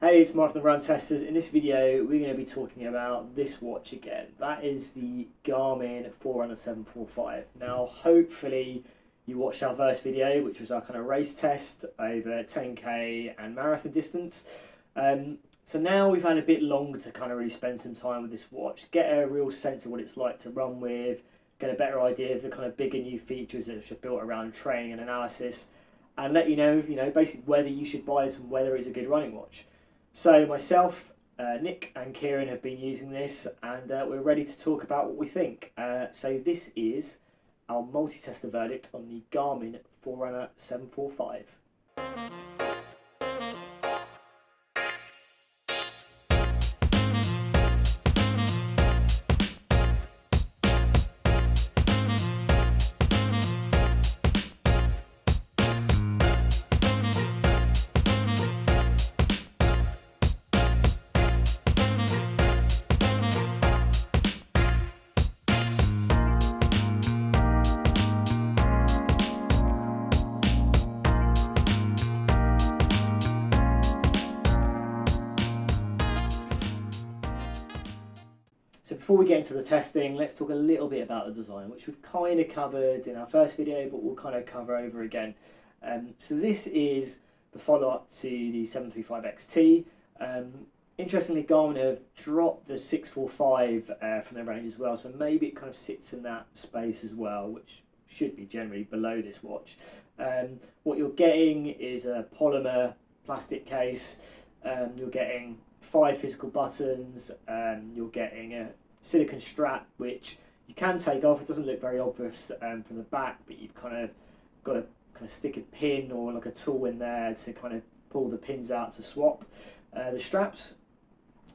Hey, it's Mark from the Run Testers. In this video, we're going to be talking about this watch again. That is the Garmin Forerunner 745. Now, hopefully, you watched our first video, which was our kind of race test over 10k and marathon distance. So now we've had a bit longer to kind of really spend some time with this watch, get a real sense of what it's like to run with, get a better idea of the kind of bigger new features that are built around training and analysis, and let you know, basically whether you should buy this and whether it's a good running watch. So myself, Nick and Kieran have been using this, and we're ready to talk about what we think. So this is our multi-tester verdict on the Garmin Forerunner 745. So before we get into the testing, let's talk a little bit about the design, which we've kind of covered in our first video, but we'll kind of cover over again. So this is the follow-up to the 735 XT. Interestingly, Garmin have dropped the 645 from their range as well, so maybe it kind of sits in that space as well, which should be generally below this watch. What you're getting is a polymer plastic case. You're getting 5 physical buttons. You're getting a silicone strap, which you can take off. It doesn't look very obvious from the back, but you've kind of got to kind of stick a pin or like a tool in there to kind of pull the pins out to swap the straps.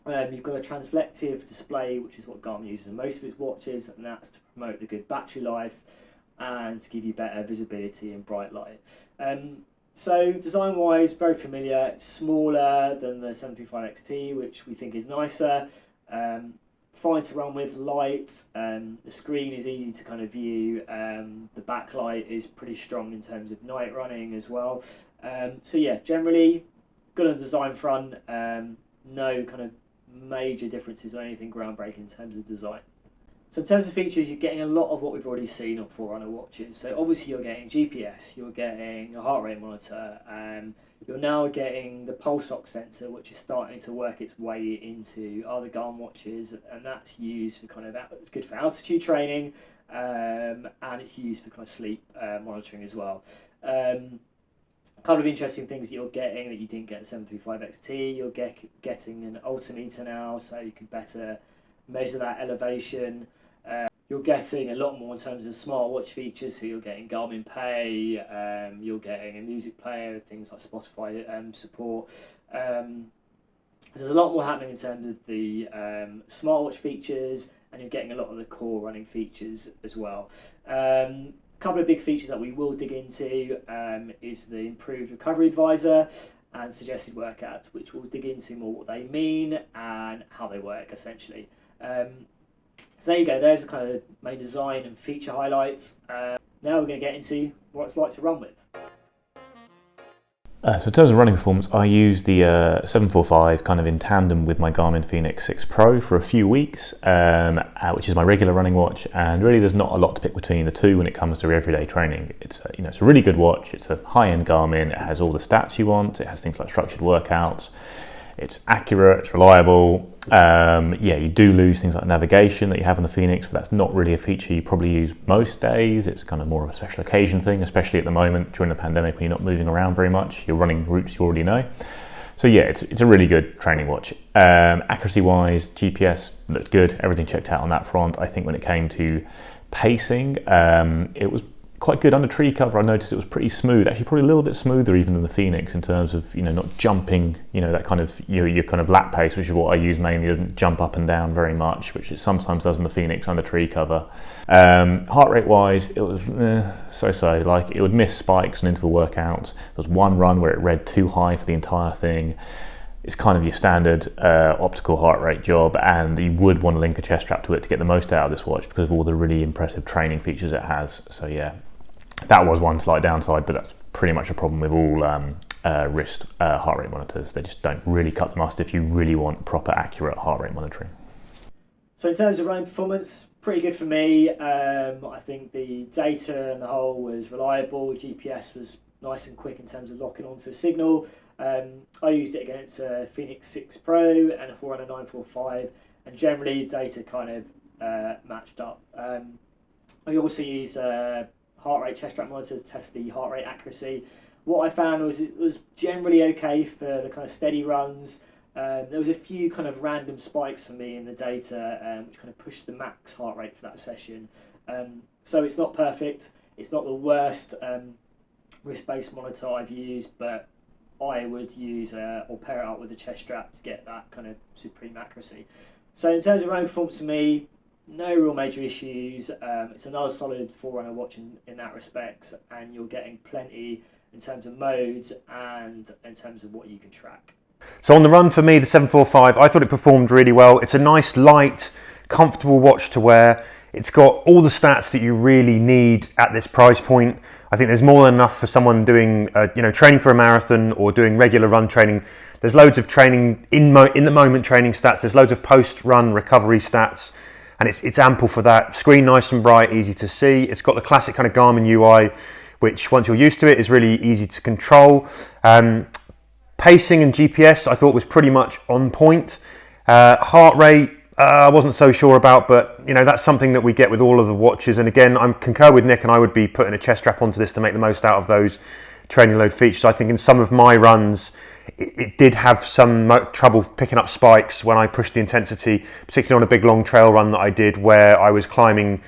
You've got a transflective display, which is what Garmin uses in most of its watches, and that's to promote the good battery life and to give you better visibility in bright light. So design-wise, very familiar. It's smaller than the 735 XT, which we think is nicer. Fine to run with, light. The screen is easy to kind of view. The backlight is pretty strong in terms of night running as well. So yeah, generally good on the design front. No kind of major differences or anything groundbreaking in terms of design. So in terms of features, you're getting a lot of what we've already seen on Forerunner watches. So obviously you're getting GPS, you're getting a heart rate monitor, you're now getting the pulse ox sensor, which is starting to work its way into other Garmin watches, and that's used for kind of, it's good for altitude training, and it's used for kind of sleep monitoring as well. Kind of interesting things that you're getting that you didn't get at 735 XT, you're getting an altimeter now, so you can better measure that elevation. You're getting a lot more in terms of smartwatch features, so you're getting Garmin Pay, you're getting a music player, things like Spotify support. There's a lot more happening in terms of the smartwatch features, and you're getting a lot of the core running features as well. A couple of big features that we will dig into is the improved recovery advisor and suggested workouts, which we'll dig into more what they mean and how they work essentially. So there you go, there's the kind of main design and feature highlights. Now we're going to get into what it's like to run with. So in terms of running performance, I use the 745 kind of in tandem with my Garmin Fenix 6 Pro for a few weeks, which is my regular running watch, and really there's not a lot to pick between the two when it comes to everyday training. It's it's a really good watch, it's a high-end Garmin, it has all the stats you want, it has things like structured workouts, it's accurate, it's reliable. Yeah, you do lose things like navigation that you have on the Fenix, but that's not really a feature you probably use most days. It's kind of more of a special occasion thing, especially at the moment during the pandemic when you're not moving around very much. You're running routes you already know. So yeah, it's a really good training watch. Accuracy-wise, GPS looked good, everything checked out on that front. I think when it came to pacing, it was quite good under tree cover. I noticed it was pretty smooth, actually probably a little bit smoother even than the Fenix in terms of not jumping, that kind of your kind of lap pace, which is what I use mainly. It doesn't jump up and down very much, which it sometimes does in the Fenix under tree cover. Heart rate wise, it was so-so. Like, it would miss spikes and interval workouts. There was one run where it read too high for the entire thing. It's kind of your standard optical heart rate job, and you would want to link a chest strap to it to get the most out of this watch because of all the really impressive training features it has. So yeah, that was one slight downside, but that's pretty much a problem with all wrist heart rate monitors. They just don't really cut the mustard if you really want proper accurate heart rate monitoring. So in terms of running performance, pretty good for me. I think the data and the whole was reliable. GPS was nice and quick in terms of locking onto a signal. I used it against a Fenix 6 Pro and a Forerunner 945, and generally the data kind of matched up. I also used a heart rate chest strap monitor to test the heart rate accuracy. What I found was it was generally okay for the kind of steady runs. There was a few kind of random spikes for me in the data, which kind of pushed the max heart rate for that session. So it's not perfect. It's not the worst wrist-based monitor I've used, but I would use or pair it up with a chest strap to get that kind of supreme accuracy. So in terms of running performance for me, no real major issues. It's another solid Forerunner watch in that respect, and you're getting plenty in terms of modes and in terms of what you can track. So on the run for me, the 745, I thought it performed really well. It's a nice, light, comfortable watch to wear. It's got all the stats that you really need at this price point. I think there's more than enough for someone doing, training for a marathon or doing regular run training. There's loads of training in the moment training stats. There's loads of post-run recovery stats, and it's ample for that. Screen nice and bright, easy to see. It's got the classic kind of Garmin UI, which once you're used to it is really easy to control. Pacing and GPS I thought was pretty much on point. Heart rate I wasn't so sure about, but that's something that we get with all of the watches. And again, I concur with Nick, and I would be putting a chest strap onto this to make the most out of those training load features. I think in some of my runs it did have some trouble picking up spikes when I pushed the intensity, particularly on a big long trail run that I did where I was climbing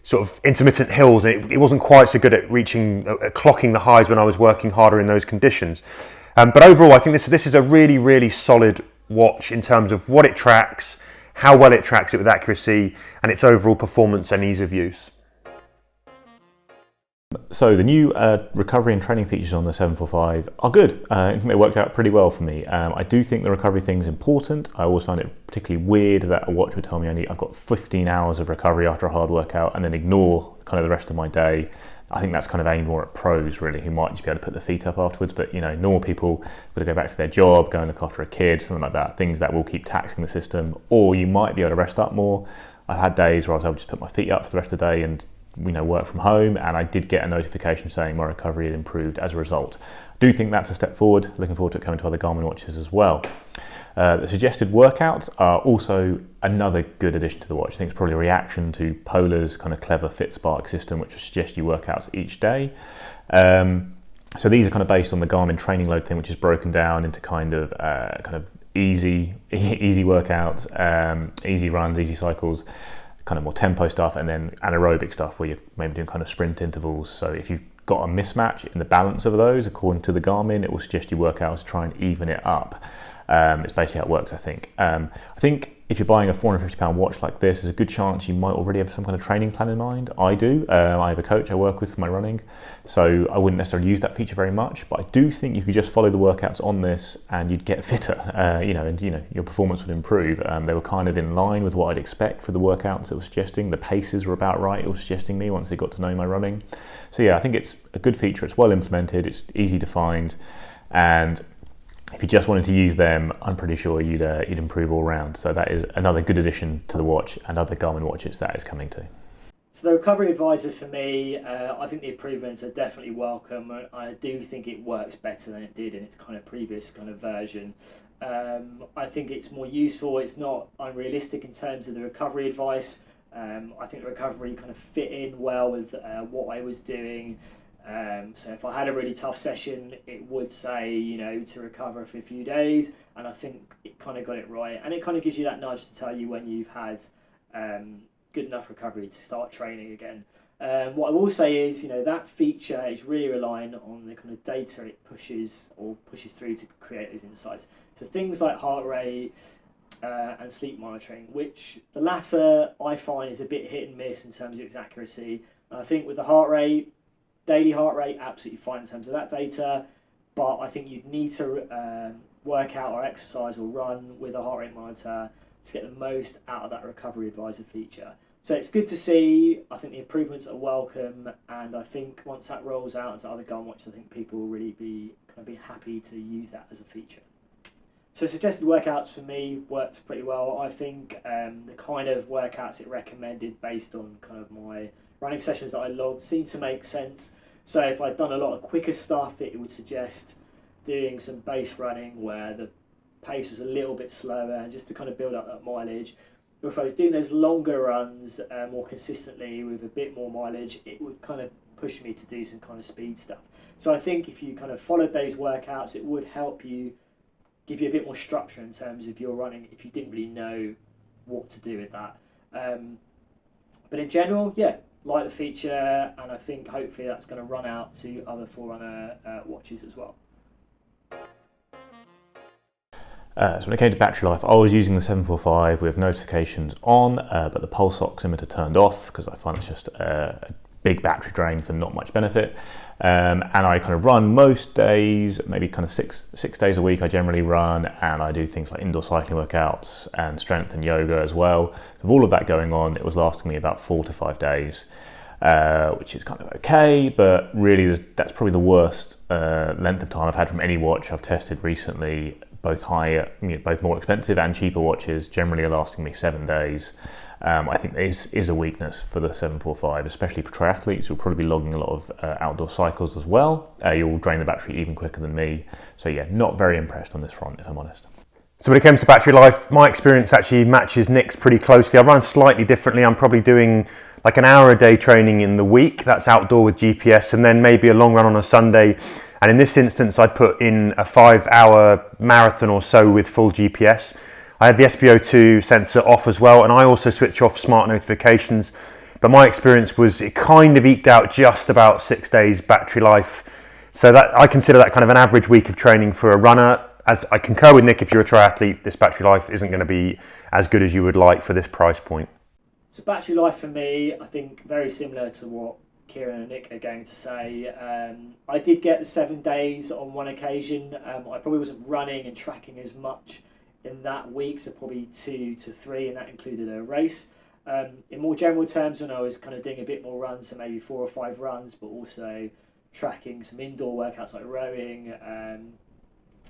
sort of intermittent hills, and it wasn't quite so good at clocking the highs when I was working harder in those conditions. But overall, I think this is a really, really solid watch in terms of what it tracks, how well it tracks it with accuracy, and its overall performance and ease of use. So the new recovery and training features on the 745 are good. I think they worked out pretty well for me. I do think the recovery thing is important. I always found it particularly weird that a watch would tell me I've got 15 hours of recovery after a hard workout and then ignore kind of the rest of my day. I think that's kind of aimed more at pros really, who might just be able to put the feet up afterwards, but normal people would go back to their job, go and look after a kid, something like that, things that will keep taxing the system, or you might be able to rest up more. I've had days where I was able to just put my feet up for the rest of the day and work from home, and I did get a notification saying my recovery had improved as a result. I do think that's a step forward. Looking forward to it coming to other Garmin watches as well. The suggested workouts are also another good addition to the watch. I think it's probably a reaction to Polar's kind of clever FitSpark system, which will suggest you workouts each day. So these are kind of based on the Garmin training load thing, which is broken down into kind of easy workouts, easy runs, easy cycles, kind of more tempo stuff, and then anaerobic stuff where you're maybe doing kind of sprint intervals. So if you've got a mismatch in the balance of those, according to the Garmin, it will suggest you work out to try and even it up. It's basically how it works, I think. I think if you're buying a £450 watch like this, there's a good chance you might already have some kind of training plan in mind. I do. I have a coach I work with for my running, so I wouldn't necessarily use that feature very much, but I do think you could just follow the workouts on this and you'd get fitter, and your performance would improve. They were kind of in line with what I'd expect for the workouts it was suggesting. The paces were about right, it was suggesting me once they got to know my running. So yeah, I think it's a good feature. It's well implemented, it's easy to find, and if you just wanted to use them, I'm pretty sure you'd improve all round. So that is another good addition to the watch and other Garmin watches that is coming to. So the recovery advisor for me, I think the improvements are definitely welcome. I do think it works better than it did in its kind of previous kind of version. I think it's more useful. It's not unrealistic in terms of the recovery advice. I think the recovery kind of fit in well with what I was doing. So if I had a really tough session, it would say, to recover for a few days, and I think it kind of got it right. And it kind of gives you that nudge to tell you when you've had good enough recovery to start training again. What I will say is, that feature is really relying on the kind of data it pushes through to create those insights. So things like heart rate and sleep monitoring, which the latter I find is a bit hit and miss in terms of its accuracy. And I think with the heart rate, daily heart rate, absolutely fine in terms of that data, but I think you'd need to work out or exercise or run with a heart rate monitor to get the most out of that recovery advisor feature. So it's good to see. I think the improvements are welcome, and I think once that rolls out into other Garmin watches, I think people will really be happy to use that as a feature. So suggested workouts for me worked pretty well. I think the kind of workouts it recommended based on kind of my running sessions that I logged seemed to make sense. So if I'd done a lot of quicker stuff, it would suggest doing some base running where the pace was a little bit slower, and just to kind of build up that mileage. Or if I was doing those longer runs more consistently with a bit more mileage, it would kind of push me to do some kind of speed stuff. So I think if you kind of followed those workouts, it would help you, give you a bit more structure in terms of your running if you didn't really know what to do with that. But in general, yeah, like the feature, and I think hopefully that's going to run out to other Forerunner watches as well. So when it came to battery life, I was using the 745 with notifications on, but the pulse oximeter turned off because I find it's just a big battery drain for not much benefit. And I kind of run most days, maybe kind of six days a week I generally run, and I do things like indoor cycling workouts and strength and yoga as well. With all of that going on, it was lasting me about 4 to 5 days, which is kind of okay, but really that's probably the worst length of time I've had from any watch I've tested recently. Both both more expensive and cheaper watches generally are lasting me 7 days. I think there is a weakness for the 745, especially for triathletes who'll probably be logging a lot of outdoor cycles as well. You'll drain the battery even quicker than me. So yeah, not very impressed on this front, if I'm honest. So when it comes to battery life, my experience actually matches Nick's pretty closely. I run slightly differently. I'm probably doing like an hour a day training in the week. That's outdoor with GPS, and then maybe a long run on a Sunday. And in this instance, I put in a 5-hour marathon or so with full GPS. I had the SpO2 sensor off as well, and I also switch off smart notifications. But my experience was it kind of eked out just about 6 days battery life. So that I consider that kind of an average week of training for a runner. As I concur with Nick, if you're a triathlete, this battery life isn't going to be as good as you would like for this price point. So battery life for me, I think very similar to what Kieran and Nick are going to say. I did get the 7 days on one occasion. I probably wasn't running and tracking as much in that week, so probably 2 to 3, and that included a race. In more general terms, when I was kind of doing a bit more runs, so maybe 4 or 5 runs, but also tracking some indoor workouts like rowing,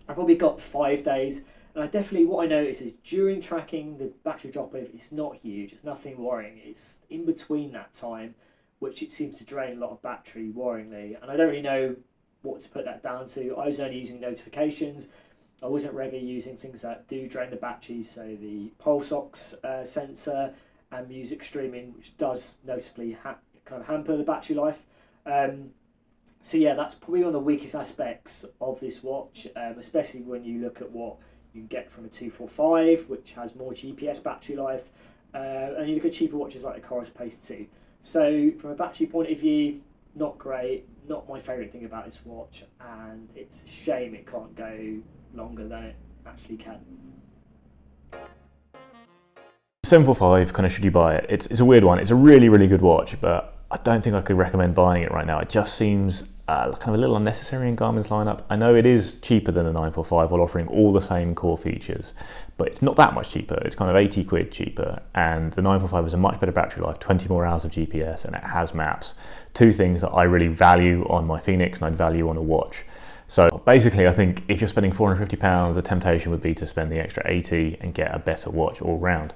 I probably got 5 days. And I definitely, what I noticed is during tracking, the battery drop off is not huge. It's nothing worrying. It's in between that time, which it seems to drain a lot of battery worryingly. And I don't really know what to put that down to. I was only using notifications. I wasn't regularly using things that do drain the battery, so the pulse ox sensor and music streaming, which does noticeably kind of hamper the battery life. So yeah, that's probably one of the weakest aspects of this watch, especially when you look at what you can get from a 245, which has more GPS battery life, and you look at cheaper watches like the Coros Pace 2. So from a battery point of view, not great, not my favourite thing about this watch, and it's a shame it can't go longer than it actually can. 745, kind of should you buy it? It's a weird one. It's a really, really good watch, but I don't think I could recommend buying it right now. It just seems kind of a little unnecessary in Garmin's lineup. I know it is cheaper than the 945 while offering all the same core features, but it's not that much cheaper. It's kind of 80 quid cheaper, and the 945 has a much better battery life, 20 more hours of GPS, and it has maps. 2 things that I really value on my Phoenix and I'd value on a watch. So basically, I think if you're spending £450, the temptation would be to spend the extra 80 and get a better watch all round.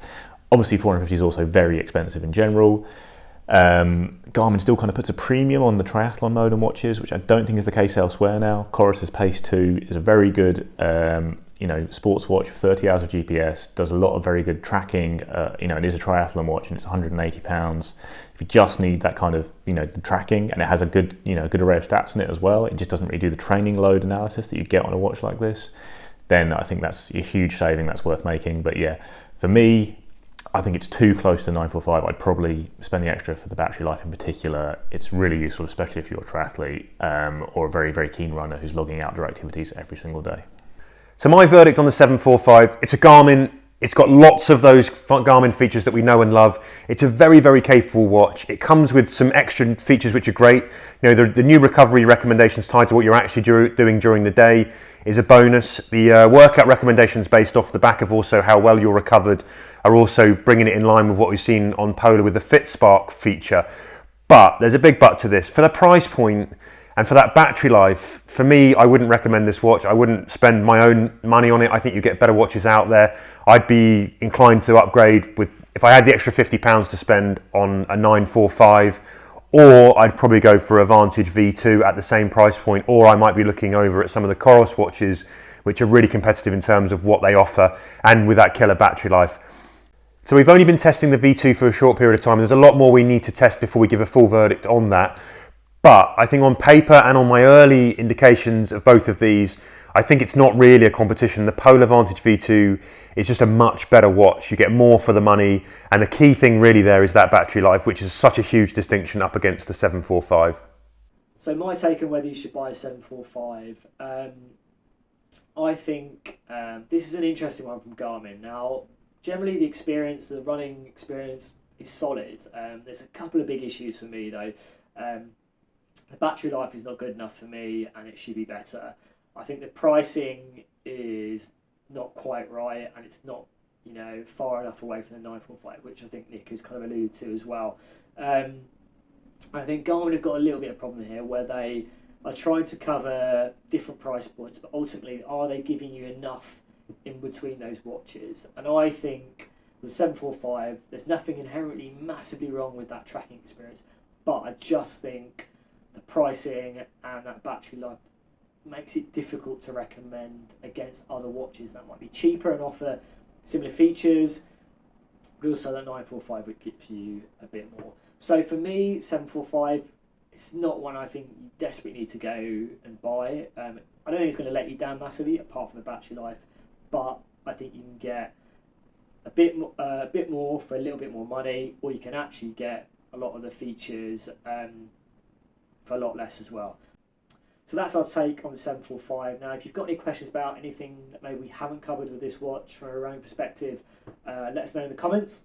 Obviously, 450 is also very expensive in general. Garmin still kind of puts a premium on the triathlon mode on watches, which I don't think is the case elsewhere now. Coros's Pace 2 is a very good, sports watch with 30 hours of GPS, does a lot of very good tracking. It is a triathlon watch and it's £180. If you just need that kind of, the tracking, and it has a good, good array of stats in it as well, it just doesn't really do the training load analysis that you get on a watch like this, then I think that's a huge saving that's worth making. But yeah, for me, I think it's too close to 945. I'd probably spend the extra for the battery life in particular. It's really useful, especially if you're a triathlete or a very, very keen runner who's logging outdoor activities every single day. So my verdict on the 745, it's a Garmin. It's got lots of those Garmin features that we know and love. It's a very, very capable watch. It comes with some extra features which are great. You know, the new recovery recommendations tied to what you're actually doing during the day is a bonus. The workout recommendations based off the back of also how well you're recovered are also bringing it in line with what we've seen on Polar with the FitSpark feature. But there's a big but to this. For the price point and for that battery life, for me, I wouldn't recommend this watch. I wouldn't spend my own money on it. I think you get better watches out there. I'd be inclined to upgrade if I had the extra £50 to spend on a 945, or I'd probably go for a Vantage V2 at the same price point, or I might be looking over at some of the Coros watches, which are really competitive in terms of what they offer and with that killer battery life. So we've only been testing the V2 for a short period of time. There's a lot more we need to test before we give a full verdict on that. But I think on paper and on my early indications of both of these, I think it's not really a competition. The Polar Vantage V2 is just a much better watch. You get more for the money. And the key thing really there is that battery life, which is such a huge distinction up against the 745. So my take on whether you should buy a 745, I think this is an interesting one from Garmin. Now, generally the running experience is solid. There's a couple of big issues for me though. The battery life is not good enough for me and it should be better. I think the pricing is not quite right and it's not, far enough away from the 945, which I think Nick has kind of alluded to as well. I think Garmin have got a little bit of a problem here where they are trying to cover different price points, but ultimately, are they giving you enough in between those watches? And I think with the 745, there's nothing inherently massively wrong with that tracking experience, but I just think the pricing and that battery life makes it difficult to recommend against other watches that might be cheaper and offer similar features, but also that 945 which gives you a bit more. So for me, 745, it's not one I think you desperately need to go and buy. I don't think it's going to let you down massively apart from the battery life, but I think you can get a bit more for a little bit more money, or you can actually get a lot of the features for a lot less as well. So that's our take on the 745. Now, if you've got any questions about anything that maybe we haven't covered with this watch from our own perspective, let us know in the comments.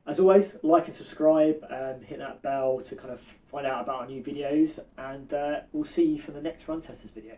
As always, like and subscribe, hit that bell to kind of find out about our new videos, and we'll see you for the next Run Testers video.